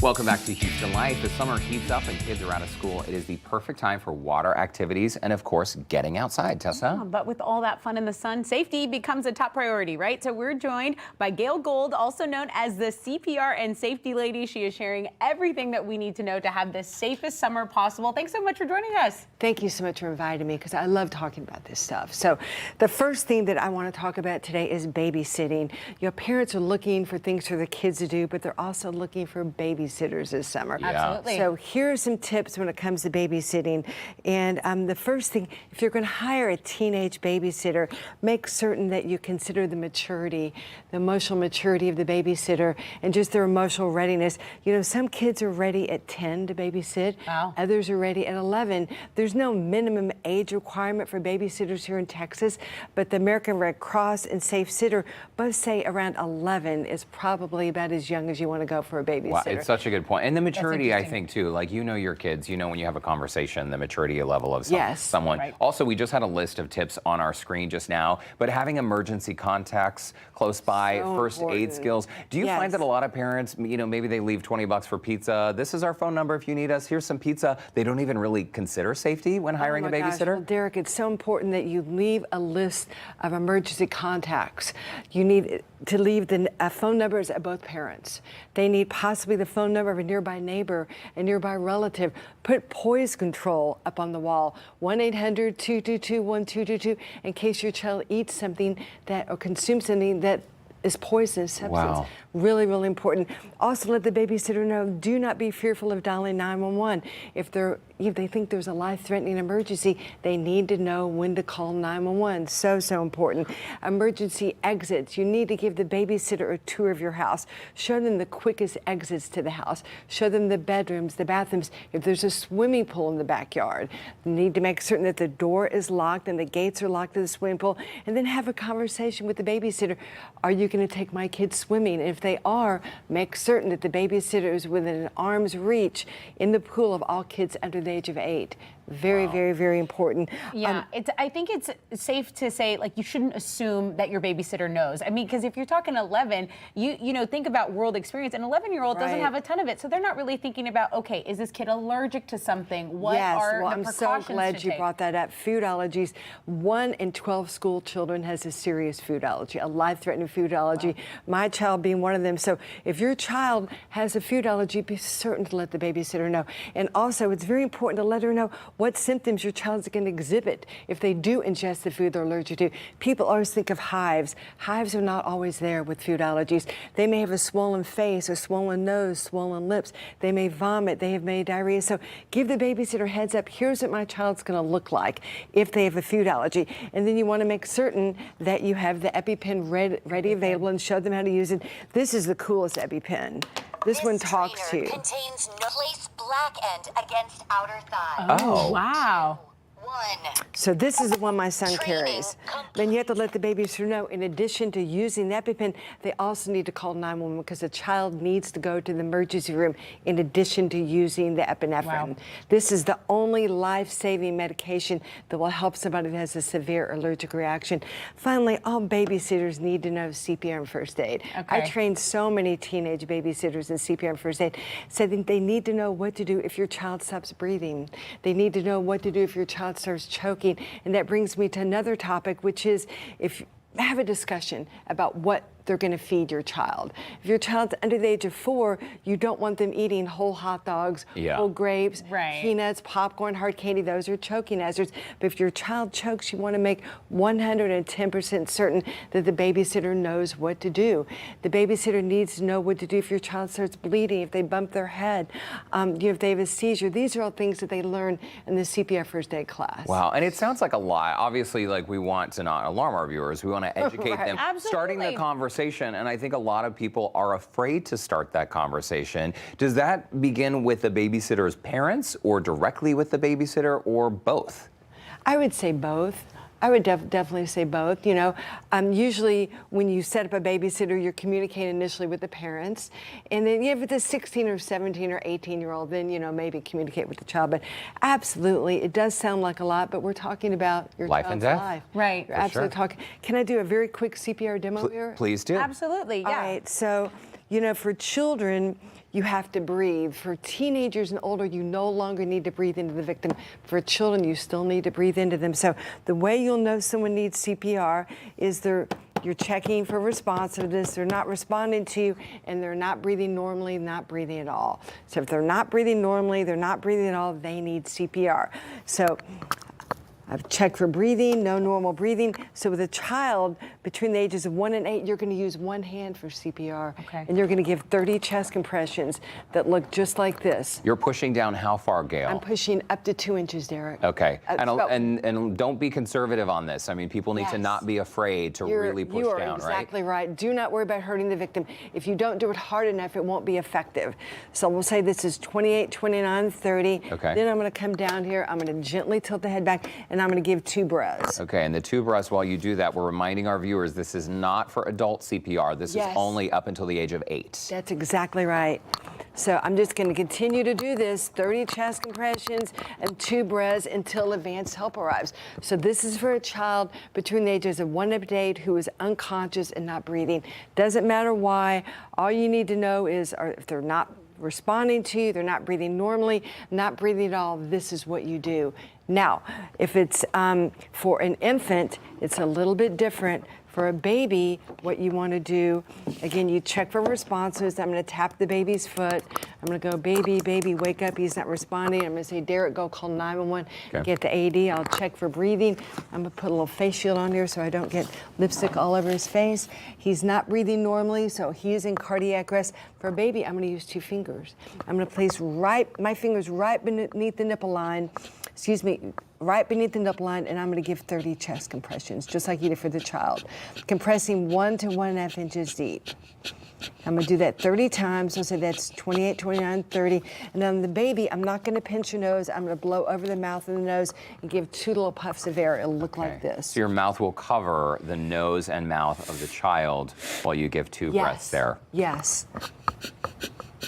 Welcome back to Houston Life. The summer heats up and kids are out of school. It is the perfect time for water activities and, of course, getting outside. Tessa? Yeah, but with all that fun in the sun, safety becomes a top priority, right? So we're joined by Gail Gould, also known as the CPR and safety lady. She is sharing everything that we need to know to have the safest summer possible. Thanks so much for joining us. Thank you so much for inviting me because I love talking about this stuff. So the first thing that I want to talk about today is babysitting. Your parents are looking for things for the kids to do, but they're also looking for babysitters this summer. Yeah. Absolutely. So here are some tips when it comes to babysitting. And the first thing, if you're going to hire a teenage babysitter, make certain that you consider the maturity, the emotional maturity of the babysitter and just their emotional readiness. You know, some kids are ready at 10 to babysit. Wow. Others are ready at 11. There's no minimum age requirement for babysitters here in Texas, but the American Red Cross and Safe Sitter both say around 11 is probably about as young as you want to go for a babysitter. Wow, it's such a good point. And the maturity, I interesting. think, too. Like, you know your kids, you know when you have a conversation, the maturity level of Yes. someone. Right. Also, we just had a list of tips on our screen just now, but having emergency contacts close by, So first aid important. skills. Do you Yes. find that a lot of parents, you know, maybe they leave 20 bucks for pizza. This is our phone number if you need us. Here's some pizza. They don't even really consider safety when hiring a Oh my gosh. babysitter? Well, Derek, it's so important that you leave a list of emergency contacts. You need to leave the phone numbers of both parents. They need possibly the phone number of a nearby neighbor, a nearby relative. Put poise control up on the wall, 1-800-222-1222, in case your child eats something that or consumes something that is poisonous substance. Wow. Really, really important. Also, let the babysitter know, do not be fearful of dialing 911. If they think there's a life-threatening emergency, they need to know when to call 911. So, so important. Emergency exits. You need to give the babysitter a tour of your house. Show them the quickest exits to the house. Show them the bedrooms, the bathrooms. If there's a swimming pool in the backyard, you need to make certain that the door is locked and the gates are locked to the swimming pool, and then have a conversation with the babysitter. Are you going to take my kids swimming? And if they are, make certain that the babysitter is within an arm's reach in the pool of all kids under the age of 8. Very, very, very important. Yeah, I think it's safe to say, like, you shouldn't assume that your babysitter knows. I mean, because if you're talking 11, you know, think about world experience. An 11-year-old doesn't Right. have a ton of it, so they're not really thinking about, okay, is this kid allergic to something? What Yes, are well, the I'm so precautions glad to you take? brought that up. Food allergies. 1 in 12 school children has a serious food allergy, a life-threatening food allergy. Wow. My child being one of them. So if your child has a food allergy, be certain to let the babysitter know. And also, it's very important to let her know what symptoms your child's going to exhibit if they do ingest the food they're allergic to. People always think of hives. Hives are not always there with food allergies. They may have a swollen face, a swollen nose, swollen lips. They may vomit. They have made diarrhea. So give the babysitter heads up. Here's what my child's going to look like if they have a food allergy. And then you want to make certain that you have the EpiPen ready available and show them how to use it. This is the coolest EpiPen. This one talks to you. Contains no place black end against outer thigh. Oh. Wow. 1. So this is the one my son Training carries. Then you have to let the babysitter know, in addition to using the EpiPen, they also need to call 911 because the child needs to go to the emergency room in addition to using the epinephrine. Wow. This is the only life-saving medication that will help somebody that has a severe allergic reaction. Finally, all babysitters need to know CPR and first aid. I Okay. trained so many teenage babysitters in CPR and first aid, said they need to know what to do if your child stops breathing. They need to know what to do if your child starts choking. And that brings me to another topic, which is if have a discussion about what they're going to feed your child. If your child's under the age of 4, you don't want them eating whole hot dogs, Yeah. whole grapes, Right. peanuts, popcorn, hard candy. Those are choking hazards. But if your child chokes, you want to make 110% certain that the babysitter knows what to do. The babysitter needs to know what to do if your child starts bleeding, if they bump their head, if they have a seizure. These are all things that they learn in the CPR first aid class. Wow, and it sounds like a lot. Obviously, like, we want to not alarm our viewers. We want to educate Right. them. Starting the Absolutely. conversation, and I think a lot of people are afraid to start that conversation. Does that begin with the babysitter's parents, or directly with the babysitter, or both? I would say both. I would definitely say both. You know, usually when you set up a babysitter, you're communicating initially with the parents, and then if it's a 16 or 17 or 18-year-old, then maybe communicate with the child. But absolutely, it does sound like a lot, but we're talking about your Life child's and death. life. Right. You're For absolutely sure. talking. Can I do a very quick CPR demo here? Please do. Absolutely, yeah. All right, so, for children, you have to breathe. For teenagers and older, you no longer need to breathe into the victim. For children, you still need to breathe into them. So the way you'll know someone needs CPR is you're checking for responsiveness, they're not responding to you, and they're not breathing normally, not breathing at all. So if they're not breathing normally, they're not breathing at all, they need CPR. So I've checked for breathing, no normal breathing. So with a child between the ages of 1 and 8, you're going to use one hand for CPR. Okay. And you're going to give 30 chest compressions that look just like this. You're pushing down how far, Gail? I'm pushing up to 2 inches, Derek. Okay. So- And don't be conservative on this. I mean, people need to Yes. not be afraid to really push You are down, exactly right. Do not worry about hurting the victim. If you don't do it hard enough, it won't be effective. So we'll say this is 28, 29, 30. Okay. Then I'm going to come down here. I'm going to gently tilt the head back, and I'm going to give 2 breaths. Okay, and the 2 breaths, while you do that, we're reminding our viewers this is not for adult CPR. This Yes. is only up until the age of 8. That's exactly right. So I'm just going to continue to do this, 30 chest compressions and 2 breaths until advanced help arrives. So this is for a child between the ages of 1 and 8 who is unconscious and not breathing. Doesn't matter why. All you need to know is if they're not responding to you, they're not breathing normally, not breathing at all, this is what you do. Now, if it's for an infant, it's a little bit different. For a baby, what you want to do, again, you check for responses. I'm going to tap the baby's foot. I'm going to go, baby, baby, wake up. He's not responding. I'm going to say, Derek, go call 911, Okay. get the AD. I'll check for breathing. I'm going to put a little face shield on here so I don't get lipstick all over his face. He's not breathing normally, so he is in cardiac arrest. For a baby, I'm going to use 2 fingers. I'm going to place my fingers right beneath the nipple line. Excuse me, right beneath the nipple line, and I'm going to give 30 chest compressions, just like you did for the child. Compressing 1 to 1.5 inches deep. I'm going to do that 30 times, so that's 28, 29, 30. And on the baby, I'm not going to pinch your nose. I'm going to blow over the mouth and the nose and give 2 little puffs of air. It'll look like this. So your mouth will cover the nose and mouth of the child while you give 2 breaths there. Yes.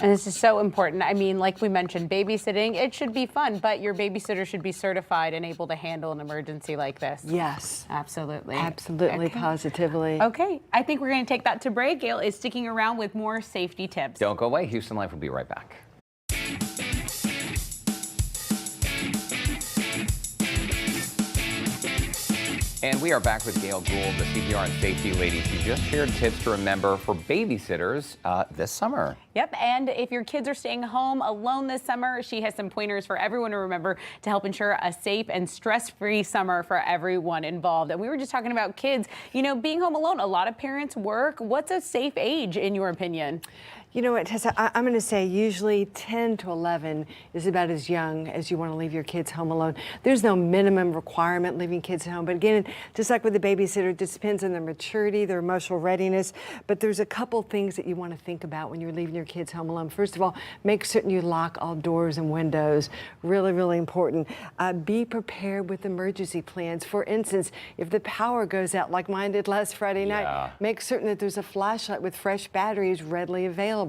And this is so important. I mean, like we mentioned, babysitting, it should be fun, but your babysitter should be certified and able to handle an emergency like this. Yes. Absolutely. Absolutely, Okay. positively. Okay, I think we're going to take that to break. Gail is sticking around with more safety tips. Don't go away. Houston Life will be right back. And we are back with Gail Gould, the CPR and safety lady. She just shared tips to remember for babysitters this summer. Yep, and if your kids are staying home alone this summer, she has some pointers for everyone to remember to help ensure a safe and stress-free summer for everyone involved. And we were just talking about kids, you know, being home alone. A lot of parents work. What's a safe age, in your opinion? You know what, Tessa, I'm going to say usually 10 to 11 is about as young as you want to leave your kids home alone. There's no minimum requirement leaving kids at home. But again, just like with the babysitter, it just depends on their maturity, their emotional readiness. But there's a couple things that you want to think about when you're leaving your kids home alone. First of all, make certain you lock all doors and windows. Really, really important. Be prepared with emergency plans. For instance, if the power goes out like mine did last Friday night, make certain that there's a flashlight with fresh batteries readily available.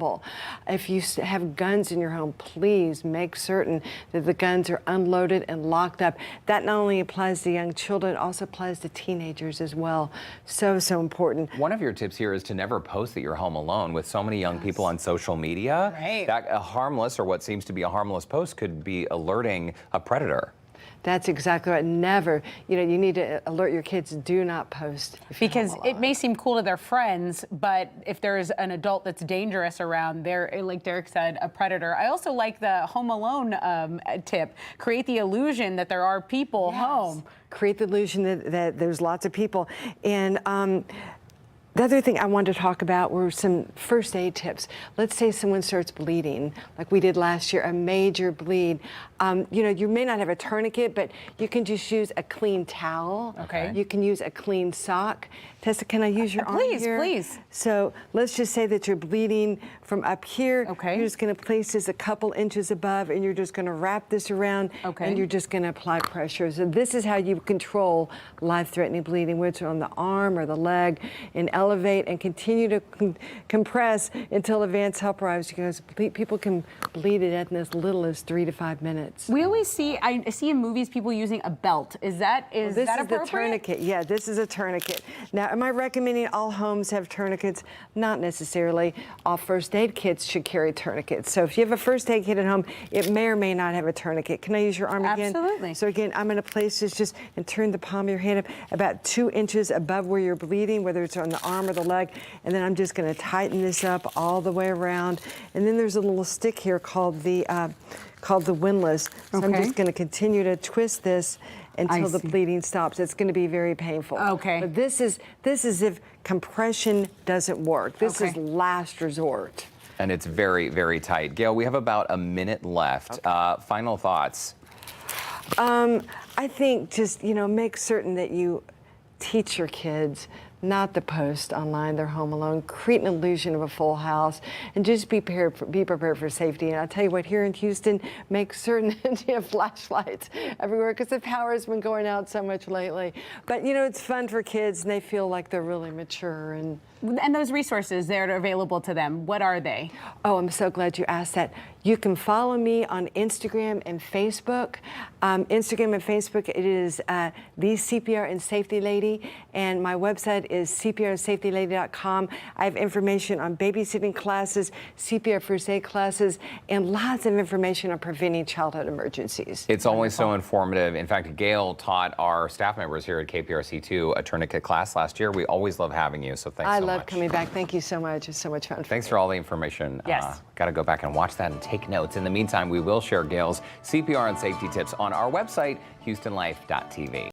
If you have guns in your home, please make certain that the guns are unloaded and locked up. That not only applies to young children, it also applies to teenagers as well. So, so important. One of your tips here is to never post that you're home alone. With so many young people on social media, that a harmless or what seems to be a harmless post could be alerting a predator. That's exactly right. Never. You know, you need to alert your kids, do not post. Because it may seem cool to their friends, but if there's an adult that's dangerous around, they're, like Derek said, a predator. I also like the Home Alone tip. Create the illusion that there are people home. Create the illusion that there's lots of people. And the other thing I wanted to talk about were some first aid tips. Let's say someone starts bleeding, like we did last year, a major bleed. You know, you may not have a tourniquet, but you can just use a clean towel. Okay. You can use a clean sock. Tessa, can I use your arm here? Please. So let's just say that you're bleeding from up here. Okay. You're just going to place this a couple inches above, and you're just going to wrap this around, and you're just going to apply pressure. So this is how you control life-threatening bleeding, whether it's on the arm or the leg. In elevate and continue to compress until advanced help arrives, because people can bleed to death in as little as 3 to 5 minutes. We always see, I see in movies people using a belt. Is that This that is the appropriate? tourniquet. Yeah, this is a tourniquet. Now, am I recommending all homes have tourniquets? Not necessarily. All first aid kits should carry tourniquets. So if you have a first aid kit at home, it may or may not have a tourniquet. Can I use your arm again? Absolutely. So again, I'm going to place this just and turn the palm of your hand up about 2 inches above where you're bleeding, whether it's on the arm or the leg. And then I'm just going to tighten this up all the way around. And then there's a little stick here called the windlass. So I'm Okay. just going to continue to twist this until the see. bleeding stops. It's going to be very painful. Okay. But this is if compression doesn't work. This is Okay. last resort. And it's very, very tight. Gail, we have about a minute left. Final thoughts. I think just, make certain that you teach your kids not to post online they're home alone, create an illusion of a full house, and just be prepared for safety. And I'll tell you what, here in Houston, make certain that you have flashlights everywhere, because the power has been going out so much lately. But it's fun for kids, and they feel like they're really mature. And those resources that are available to them, what are they? oh, I'm so glad you asked that. You can follow me on Instagram and Facebook. Instagram and Facebook, it is the CPR and Safety Lady, and my website is cprandsafetylady.com. I have information on babysitting classes, CPR first aid classes, and lots of information on preventing childhood emergencies. It's always so informative. In fact, Gail taught our staff members here at KPRC2 a tourniquet class last year. We always love having you, so thanks so much. I love coming back. Thank you so much. It's so much fun. Thanks for all the information. Yes. Got to go back and watch that and take notes. In the meantime, we will share Gail's CPR and safety tips on our website, HoustonLife.tv.